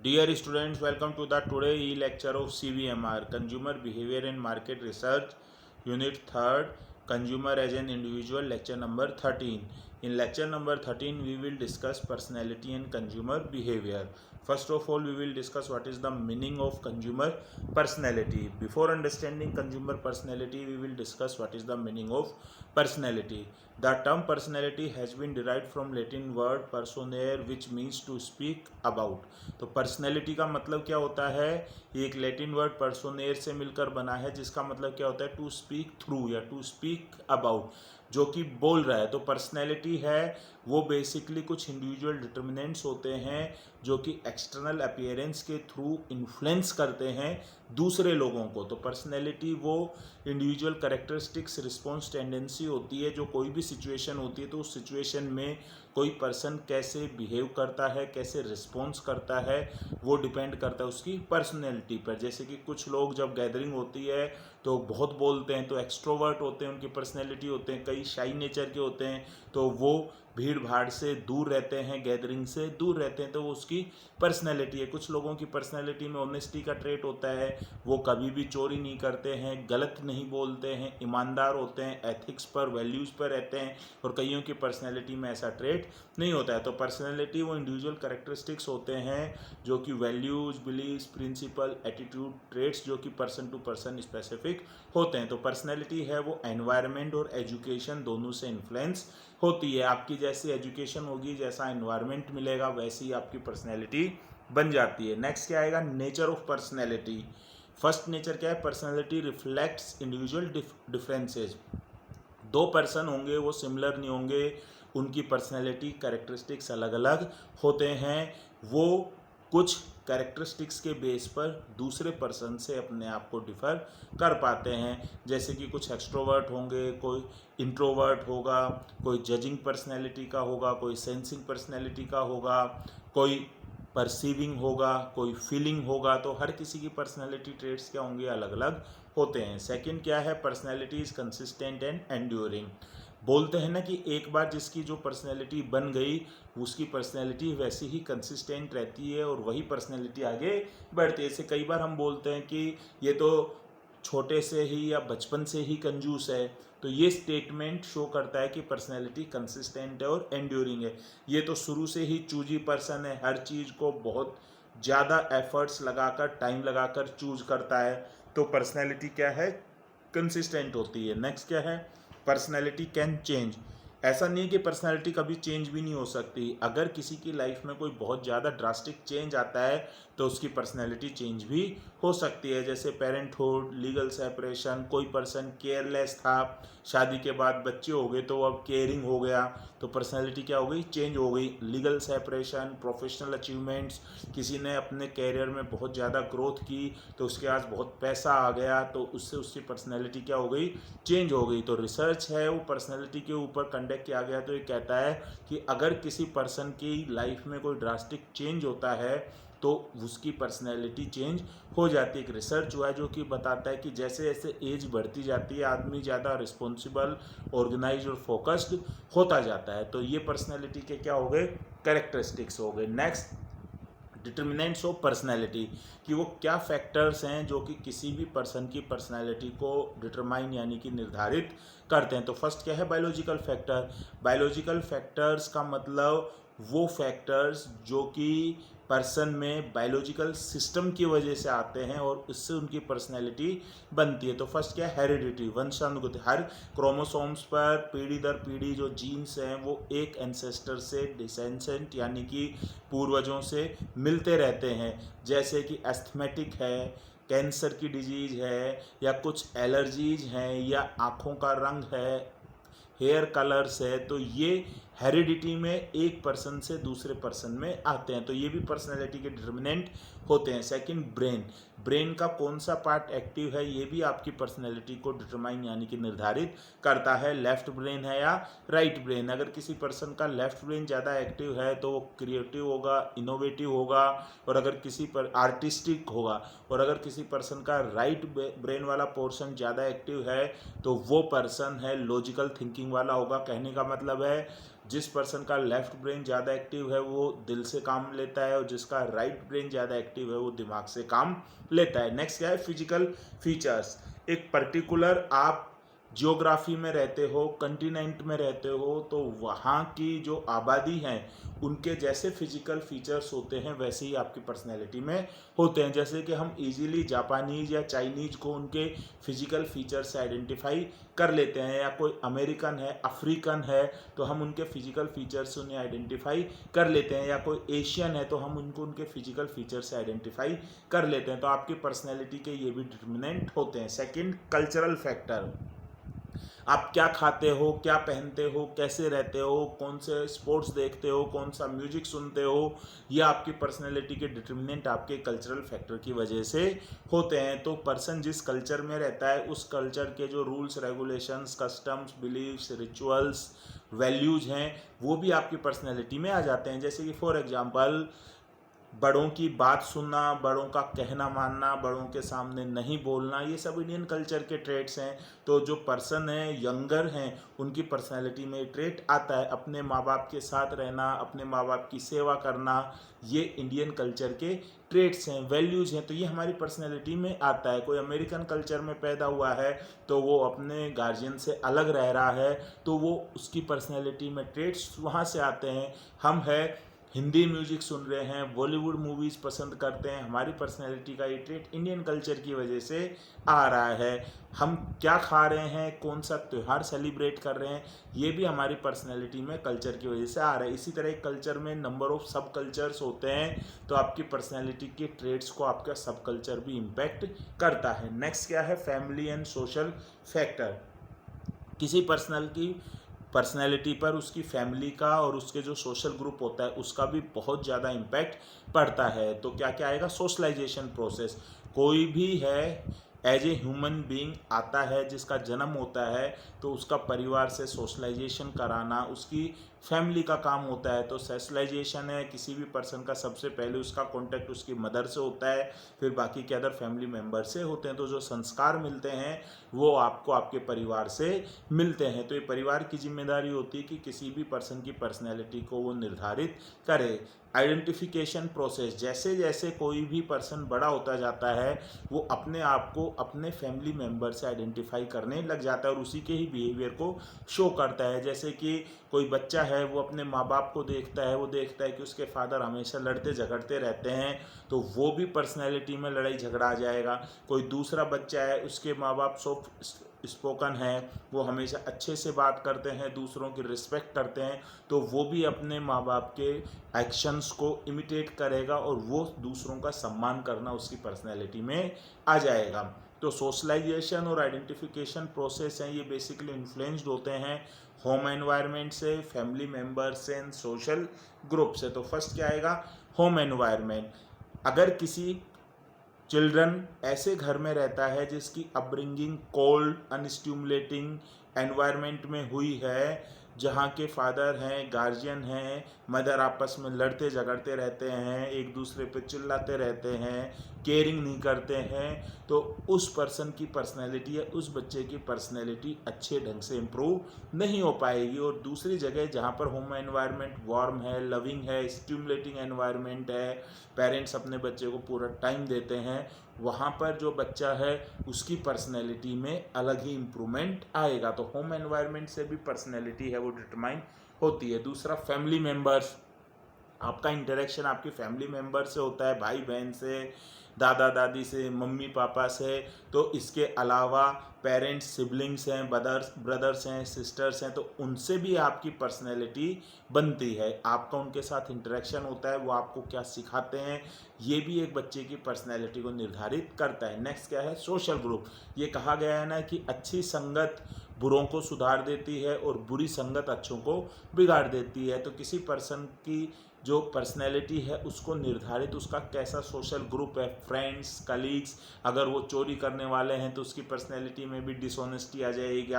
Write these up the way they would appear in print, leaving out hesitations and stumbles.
Dear students, welcome to the today e-lecture of CVMR, Consumer Behavior and Market Research, Unit 3rd, Consumer as an Individual, lecture number 13. In lecture number 13, we will discuss personality and consumer behavior. First of all, we will discuss what is the meaning of consumer personality. Before understanding consumer personality, we will discuss what is the meaning of personality. The term personality has been derived from Latin word personare, which means to speak about. तो personality का मतलब क्या होता है? ये एक Latin word पर्सोनेर से मिलकर बना है, जिसका मतलब क्या होता है? टू स्पीक थ्रू या टू स्पीक अबाउट, जो कि बोल रहा है। तो पर्सनैलिटी है वो बेसिकली कुछ इंडिविजुअल डिटर्मिनेंट्स होते हैं जो कि एक्सटर्नल अपीयरेंस के थ्रू इन्फ्लुएंस करते हैं दूसरे लोगों को। तो पर्सनैलिटी वो इंडिविजुअल कैरेक्टरिस्टिक्स, रिस्पॉन्स टेंडेंसी होती है। जो कोई भी सिचुएशन होती है तो उस सिचुएशन में कोई पर्सन कैसे बिहेव करता है, कैसे रिस्पॉन्स करता है, वो डिपेंड करता है उसकी पर्सनैलिटी पर। जैसे कि कुछ लोग जब गैदरिंग होती है तो बहुत बोलते हैं, तो एक्सट्रोवर्ट होते हैं, उनकी पर्सनैलिटी होते हैं। कई शाई नेचर के होते हैं तो वो भीड़ भाड़ से दूर रहते हैं, गैदरिंग से दूर रहते हैं, तो वो उसकी पर्सनैलिटी है। कुछ लोगों की पर्सनैलिटी में ऑनेस्टी का ट्रेट होता है, वो कभी भी चोरी नहीं करते हैं, गलत नहीं बोलते हैं, ईमानदार होते हैं, एथिक्स पर, वैल्यूज़ पर रहते हैं। और कईयों की पर्सनैलिटी में ऐसा ट्रेट नहीं होता है। तो पर्सनैलिटी वो इंडिविजुअल कैरेक्टरिस्टिक्स होते हैं जो कि values, beliefs, principle, attitude, traits जो कि पर्सन टू पर्सन स्पेसिफिक होते हैं। तो पर्सनैलिटी है वो एनवायरनमेंट और एजुकेशन दोनों से इन्फ्लुएंस होती है। आपकी जैसी एजुकेशन होगी, जैसा एनवायरनमेंट मिलेगा, वैसी आपकी पर्सनैलिटी बन जाती है। नेक्स्ट क्या आएगा? Nature of personality. First nature क्या है? Personality reflects individual differences. दो पर्सन होंगे वो सिमिलर नहीं होंगे, उनकी पर्सनैलिटी कैरेक्टरिस्टिक्स अलग अलग होते हैं। वो कुछ कैरेक्टरिस्टिक्स के बेस पर दूसरे पर्सन से अपने आप को डिफ़र कर पाते हैं। जैसे कि कुछ एक्सट्रोवर्ट होंगे, कोई इंट्रोवर्ट होगा, कोई जजिंग पर्सनैलिटी का होगा, कोई सेंसिंग पर्सनैलिटी का होगा, कोई परसीविंग होगा, कोई फीलिंग होगा। तो हर किसी की पर्सनैलिटी ट्रेट्स क्या होंगे? अलग अलग होते हैं। सेकंड क्या है? Personality is consistent and enduring. बोलते हैं ना कि एक बार जिसकी जो पर्सनैलिटी बन गई, उसकी पर्सनैलिटी वैसी ही कंसिस्टेंट रहती है और वही पर्सनैलिटी आगे बढ़ती है। जैसे कई बार हम बोलते हैं कि ये तो छोटे से ही या बचपन से ही कंजूस है, तो ये स्टेटमेंट शो करता है कि पर्सनैलिटी कंसिस्टेंट है और एंड्योरिंग है। ये तो शुरू से ही चूजी पर्सन है, हर चीज़ को बहुत ज़्यादा एफर्ट्स लगाकर, टाइम लगाकर चूज करता है। तो पर्सनैलिटी क्या है? कंसिस्टेंट होती है। नेक्स्ट क्या है? Personality can change. ऐसा नहीं है कि पर्सनैलिटी कभी चेंज भी नहीं हो सकती। अगर किसी की लाइफ में कोई बहुत ज़्यादा ड्रास्टिक चेंज आता है तो उसकी पर्सनैलिटी चेंज भी हो सकती है। जैसे पेरेंटहुड, लीगल सेपरेशन, कोई पर्सन केयरलेस था, शादी के बाद बच्चे हो गए तो अब केयरिंग हो गया, तो पर्सनैलिटी क्या हो गई? चेंज हो गई। लीगल सेपरेशन, प्रोफेशनल अचीवमेंट्स, किसी ने अपने कैरियर में बहुत ज़्यादा ग्रोथ की तो उसके पास बहुत पैसा आ गया, तो उससे उसकी पर्सनैलिटी क्या हो गई? चेंज हो गई। तो रिसर्च है वो पर्सनैलिटी के ऊपर कंडक्ट किया गया, तो ये कहता है कि अगर किसी पर्सन की लाइफ में कोई ड्रास्टिक चेंज होता है तो उसकी पर्सनैलिटी चेंज हो जाती है। एक रिसर्च हुआ है जो कि बताता है कि जैसे जैसे एज बढ़ती जाती है, आदमी ज़्यादा रिस्पॉन्सिबल, ऑर्गेनाइज और फोकस्ड होता जाता है। तो ये पर्सनैलिटी के क्या हो गए? कैरेक्टरिस्टिक्स हो गए। नेक्स्ट, डिटर्मिनेंट्स ऑफ पर्सनैलिटी, कि वो क्या फैक्टर्स हैं जो कि किसी भी पर्सन की पर्सनैलिटी को डिटरमाइन यानी कि निर्धारित करते हैं। तो फर्स्ट क्या है? Biological factor. बायोलॉजिकल फैक्टर्स का मतलब वो फैक्टर्स जो कि पर्सन में बायोलॉजिकल सिस्टम की वजह से आते हैं और उससे उनकी पर्सनैलिटी बनती है। तो फर्स्ट क्या है? हेरिडिटी, वंशानुगति। हर क्रोमोसोम्स पर पीढ़ी दर पीढ़ी जो जीन्स हैं वो एक एंसेस्टर से डिसेंसेंट यानी कि पूर्वजों से मिलते रहते हैं। जैसे कि एस्थमेटिक है, कैंसर की डिजीज है, या कुछ एलर्जीज हैं, या आँखों का रंग है, हेयर कलर्स है, तो ये हेरिडिटी में एक पर्सन से दूसरे पर्सन में आते हैं। तो ये भी पर्सनैलिटी के डिटर्मिनेंट होते हैं। Second, brain. ब्रेन का कौन सा पार्ट एक्टिव है ये भी आपकी पर्सनैलिटी को डिटरमाइन यानी कि निर्धारित करता है। लेफ्ट ब्रेन है या राइट ब्रेन। अगर किसी पर्सन का लेफ्ट ब्रेन ज़्यादा एक्टिव है तो वो क्रिएटिव होगा, इनोवेटिव होगा, और अगर किसी पर आर्टिस्टिक होगा। और अगर किसी पर्सन का राइट ब्रेन वाला पोर्शन ज़्यादा एक्टिव है तो वो पर्सन है लॉजिकल थिंकिंग वाला होगा। कहने का मतलब है जिस पर्सन का लेफ्ट ब्रेन ज़्यादा एक्टिव है वो दिल से काम लेता है, और जिसका राइट ब्रेन ज़्यादा एक्टिव है वो दिमाग से काम लेता है। नेक्स्ट क्या है, फिजिकल फीचर्स। एक पर्टिकुलर आप जियोग्राफी में रहते हो, कंटिनेंट में रहते हो, तो वहाँ की जो आबादी है उनके जैसे फिजिकल फीचर्स होते हैं वैसे ही आपकी पर्सनैलिटी में होते हैं। जैसे कि हम इजीली जापानीज या चाइनीज को उनके फिजिकल फीचर्स से आइडेंटिफाई कर लेते हैं, या कोई अमेरिकन है, अफ्रीकन है, तो हम उनके फिजिकल फीचर्स से उन्हें आइडेंटिफाई कर लेते हैं, या कोई एशियन है तो हम उनको उनके फिजिकल फीचर्स से आइडेंटिफाई कर लेते हैं। तो आपकी पर्सनैलिटी के ये भी डिटर्मिनेंट होते हैं। Second, cultural factor. आप क्या खाते हो, क्या पहनते हो, कैसे रहते हो, कौन से स्पोर्ट्स देखते हो, कौन सा म्यूजिक सुनते हो, ये आपकी पर्सनैलिटी के डिटर्मिनेंट आपके कल्चरल फैक्टर की वजह से होते हैं। तो पर्सन जिस कल्चर में रहता है उस कल्चर के जो rules regulations, customs, beliefs, rituals, values हैं वो भी आपकी पर्सनैलिटी में आ जाते हैं। जैसे कि फॉर एग्जांपल बड़ों की बात सुनना, बड़ों का कहना मानना, बड़ों के सामने नहीं बोलना, ये सब इंडियन कल्चर के ट्रेट्स हैं। तो जो पर्सन है, यंगर हैं, उनकी पर्सनैलिटी में ट्रेट आता है। अपने माँ बाप के साथ रहना, अपने माँ बाप की सेवा करना, ये इंडियन कल्चर के ट्रेट्स हैं, वैल्यूज़ हैं। तो ये हमारी पर्सनैलिटी में आता है। कोई अमेरिकन कल्चर में पैदा हुआ है तो वो अपने गार्जियन से अलग रह रहा है, तो वो उसकी पर्सनैलिटी में ट्रेट्स वहाँ से आते हैं। हम है हिंदी म्यूजिक सुन रहे हैं, बॉलीवुड मूवीज़ पसंद करते हैं, हमारी पर्सनैलिटी का ये ट्रेट इंडियन कल्चर की वजह से आ रहा है। हम क्या खा रहे हैं, कौन सा त्यौहार सेलिब्रेट कर रहे हैं, ये भी हमारी पर्सनैलिटी में कल्चर की वजह से आ रहा है। इसी तरह कल्चर में नंबर ऑफ सब कल्चर्स होते हैं, तो आपकी पर्सनैलिटी के ट्रेट्स को आपका सब कल्चर भी इम्पैक्ट करता है। नेक्स्ट क्या है, फैमिली एंड सोशल फैक्टर। किसी पर्सनैलिटी पर उसकी फैमिली का और उसके जो सोशल ग्रुप होता है उसका भी बहुत ज़्यादा इम्पैक्ट पड़ता है। तो क्या क्या आएगा, सोशलाइजेशन प्रोसेस। कोई भी है एज ए ह्यूमन बीइंग आता है, जिसका जन्म होता है, तो उसका परिवार से सोशलाइजेशन कराना उसकी फैमिली का काम होता है। तो सोशलाइजेशन है किसी भी पर्सन का, सबसे पहले उसका कॉन्टैक्ट उसकी मदर से होता है, फिर बाकी के अदर फैमिली मेम्बर से होते हैं। तो जो संस्कार मिलते हैं वो आपको आपके परिवार से मिलते हैं। तो ये परिवार की जिम्मेदारी होती है कि किसी भी पर्सन की पर्सनैलिटी को वो निर्धारित करे। आइडेंटिफिकेशन प्रोसेस, जैसे जैसे कोई भी पर्सन बड़ा होता जाता है वो अपने आप को अपने फैमिली मेम्बर से आइडेंटिफाई करने लग जाता है और उसी के ही बिहेवियर को शो करता है। जैसे कि कोई बच्चा है वो अपने माँ बाप को देखता है, वो देखता है कि उसके फादर हमेशा लड़ते झगड़ते रहते हैं, तो वो भी पर्सनैलिटी में लड़ाई झगड़ा आ जाएगा। कोई दूसरा बच्चा है, उसके माँ बाप सॉफ्ट स्पोकन है, वो हमेशा अच्छे से बात करते हैं, दूसरों की रिस्पेक्ट करते हैं, तो वो भी अपने माँ बाप के एक्शंस को इमिटेट करेगा और वो दूसरों का सम्मान करना उसकी पर्सनैलिटी में आ जाएगा। तो सोशलाइजेशन और आइडेंटिफिकेशन प्रोसेस हैं, ये बेसिकली इन्फ्लुएंस्ड होते हैं होम एनवायरनमेंट से, फैमिली मेम्बर्स से एंड सोशल ग्रुप से। तो फर्स्ट क्या आएगा, होम एनवायरनमेंट। अगर किसी चिल्ड्रन ऐसे घर में रहता है जिसकी अपब्रिंगिंग कोल्ड अनस्टिमुलेटिंग एनवायरनमेंट में हुई है, जहाँ के फादर हैं, गार्जियन हैं, मदर आपस में लड़ते झगड़ते रहते हैं, एक दूसरे पे चिल्लाते रहते हैं, केयरिंग नहीं करते हैं, तो उस पर्सन की पर्सनैलिटी या उस बच्चे की पर्सनैलिटी अच्छे ढंग से इम्प्रूव नहीं हो पाएगी। और दूसरी जगह जहाँ पर होम एनवायरनमेंट वार्म है, लविंग है, स्टिमुलेटिंग एनवायरनमेंट है, पेरेंट्स अपने बच्चे को पूरा टाइम देते हैं, वहाँ पर जो बच्चा है उसकी पर्सनैलिटी में अलग ही इम्प्रूवमेंट आएगा। तो होम एनवायरनमेंट से भी पर्सनैलिटी है वो डिटरमाइन होती है। दूसरा, फैमिली मेम्बर्स। आपका इंटरेक्शन आपकी फैमिली मेम्बर से होता है, भाई बहन से, दादा दादी से, मम्मी पापा से। तो इसके अलावा पेरेंट्स, सिबलिंग्स हैं, ब्रदर्स हैं, सिस्टर्स हैं, तो उनसे भी आपकी पर्सनैलिटी बनती है। आपका उनके साथ इंटरेक्शन होता है, वो आपको क्या सिखाते हैं, ये भी एक बच्चे की पर्सनैलिटी को निर्धारित करता है। नेक्स्ट क्या है, सोशल ग्रुप। ये कहा गया है ना कि अच्छी संगत बुरों को सुधार देती है और बुरी संगत अच्छों को बिगाड़ देती है। तो किसी पर्सन की जो पर्सनैलिटी है उसको निर्धारित उसका कैसा सोशल ग्रुप है, फ्रेंड्स, कलीग्स। अगर वो चोरी करने वाले हैं तो उसकी पर्सनैलिटी में भी डिसऑनेस्टी आ जाएगी।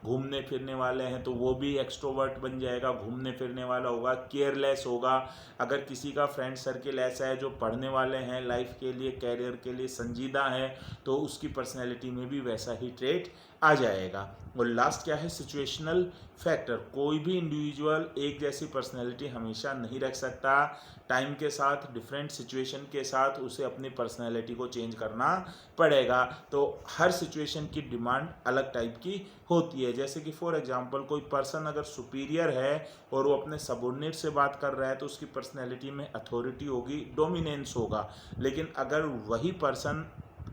घूमने फिरने वाले हैं तो वो भी एक्सट्रोवर्ट बन जाएगा, घूमने फिरने वाला होगा, केयरलेस होगा। अगर किसी का फ्रेंड सर्किल ऐसा है जो पढ़ने वाले हैं, लाइफ के लिए, कैरियर के लिए संजीदा है, तो उसकी पर्सनैलिटी में भी वैसा ही ट्रेट आ जाएगा। और लास्ट क्या है, सिचुएशनल फैक्टर। कोई भी इंडिविजुअल एक जैसी पर्सनैलिटी हमेशा नहीं रख सकता, टाइम के साथ डिफरेंट सिचुएशन के साथ उसे अपनी पर्सनैलिटी को चेंज करना पड़ेगा। तो हर सिचुएशन की डिमांड अलग टाइप की होती है। जैसे कि फॉर एग्जांपल कोई पर्सन अगर सुपीरियर है और वो अपने सबॉर्डिनेट से बात कर रहा है तो उसकी पर्सनैलिटी में अथॉरिटी होगी, डोमिनेंस होगा। लेकिन अगर वही पर्सन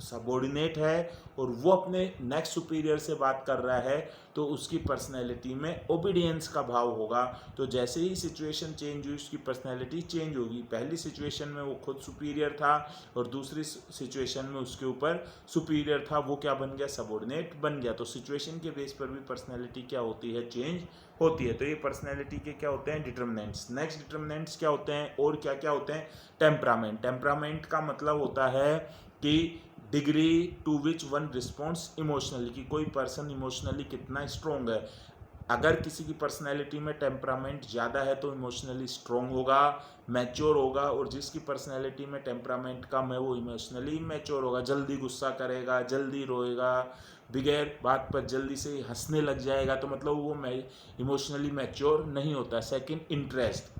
सबॉर्डिनेट है और वो अपने नेक्स्ट सुपीरियर से बात कर रहा है तो उसकी पर्सनैलिटी में ओबीडियंस का भाव होगा। तो जैसे ही सिचुएशन चेंज हुई उसकी पर्सनैलिटी चेंज होगी। पहली सिचुएशन में वो खुद सुपीरियर था और दूसरी सिचुएशन में उसके ऊपर सुपीरियर था, वो क्या बन गया, सबॉर्डिनेट बन गया। तो सिचुएशन के बेस पर भी पर्सनैलिटी क्या होती है, चेंज होती है। तो ये पर्सनैलिटी के क्या होते हैं, डिटर्मिनेंट्स। नेक्स्ट डिटर्मिनेंट्स क्या होते हैं और क्या क्या होते हैं, टेम्परामेंट। टेम्परामेंट का मतलब होता है कि degree to which one response emotionally, कि कोई पर्सन इमोशनली कितना स्ट्रोंग है। अगर किसी की पर्सनैलिटी में टेम्परामेंट ज़्यादा है तो इमोशनली स्ट्रोंग होगा, मैच्योर होगा, और जिसकी पर्सनैलिटी में टेम्परामेंट कम है वो इमोशनली इमैच्योर होगा, जल्दी गुस्सा करेगा, जल्दी रोएगा, बगैर बात पर जल्दी से हंसने लग जाएगा। तो मतलब वो इमोशनली मैच्योर नहीं होता। Second, interest.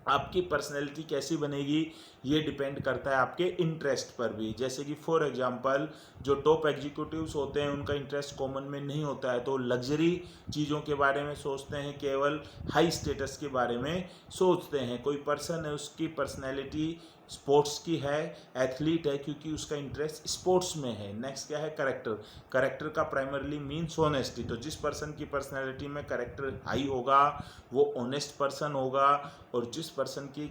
आपकी पर्सनैलिटी कैसी बनेगी ये डिपेंड करता है आपके इंटरेस्ट पर भी। जैसे कि फॉर एग्जांपल जो टॉप एग्जीक्यूटिव्स होते हैं उनका इंटरेस्ट कॉमन में नहीं होता है, तो लग्जरी चीज़ों के बारे में सोचते हैं, केवल हाई स्टेटस के बारे में सोचते हैं। कोई पर्सन है उसकी पर्सनैलिटी स्पोर्ट्स की है, एथलीट है, क्योंकि उसका इंटरेस्ट स्पोर्ट्स में है। नेक्स्ट क्या है, करेक्टर। करेक्टर का प्राइमरली मीन्स ऑनेस्टी। तो जिस पर्सन की पर्सनैलिटी में करेक्टर हाई होगा वो ऑनेस्ट पर्सन होगा, और जिस पर्सन की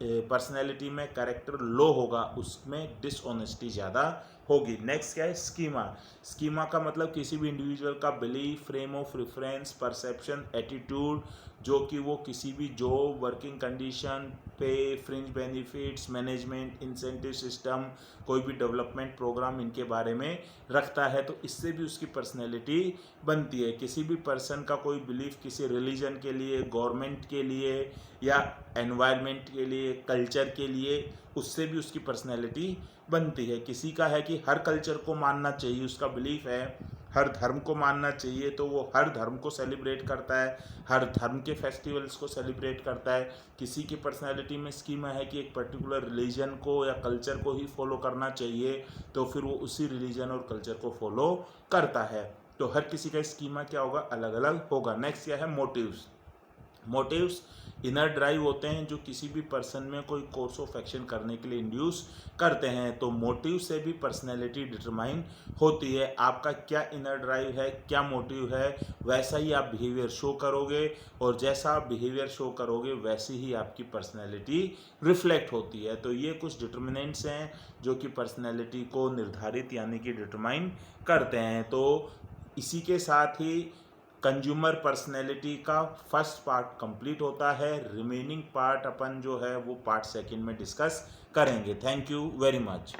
पर्सनैलिटी में कैरेक्टर लो होगा उसमें डिसऑनेस्टी ज़्यादा होगी। नेक्स्ट क्या है, स्कीमा। स्कीमा का मतलब किसी भी इंडिविजुअल का belief, frame of reference, perception, attitude, जो कि वो किसी भी जॉब, वर्किंग कंडीशन, पे, fringe benefits, management, incentive system, कोई भी डेवलपमेंट प्रोग्राम, इनके बारे में रखता है। तो इससे भी उसकी पर्सनैलिटी बनती है। किसी भी पर्सन का कोई बिलीफ किसी रिलीजन के लिए, गवर्नमेंट के लिए या एनवायरनमेंट के लिए, कल्चर के लिए, उससे भी उसकी पर्सनैलिटी बनती है। किसी का है कि हर कल्चर को मानना चाहिए, उसका बिलीफ है हर धर्म को मानना चाहिए, तो वो हर धर्म को सेलिब्रेट करता है, हर धर्म के फेस्टिवल्स को सेलिब्रेट करता है। किसी की पर्सनैलिटी में स्कीमा है कि एक पर्टिकुलर रिलीजन को या कल्चर को ही फॉलो करना चाहिए, तो फिर वो उसी रिलीजन और कल्चर को फॉलो करता है। तो हर किसी का स्कीमा क्या होगा, अलग अलग होगा। नेक्स्ट क्या है, मोटिव्स। मोटिव्स इनर ड्राइव होते हैं जो किसी भी पर्सन में कोई कोर्स ऑफ एक्शन करने के लिए इंड्यूस करते हैं। तो मोटिव से भी पर्सनैलिटी डिटरमाइन होती है। आपका क्या इनर ड्राइव है, क्या मोटिव है, वैसा ही आप बिहेवियर शो करोगे, और जैसा आप बिहेवियर शो करोगे वैसी ही आपकी पर्सनैलिटी रिफ्लेक्ट होती है। तो ये कुछ डिटर्मिनेंट्स हैं जो कि पर्सनैलिटी को निर्धारित यानी कि डिटरमाइन करते हैं। तो इसी के साथ ही कंज्यूमर पर्सनैलिटी का फर्स्ट पार्ट कंप्लीट होता है। रिमेनिंग पार्ट अपन जो है वो पार्ट सेकंड में डिस्कस करेंगे। Thank you very much.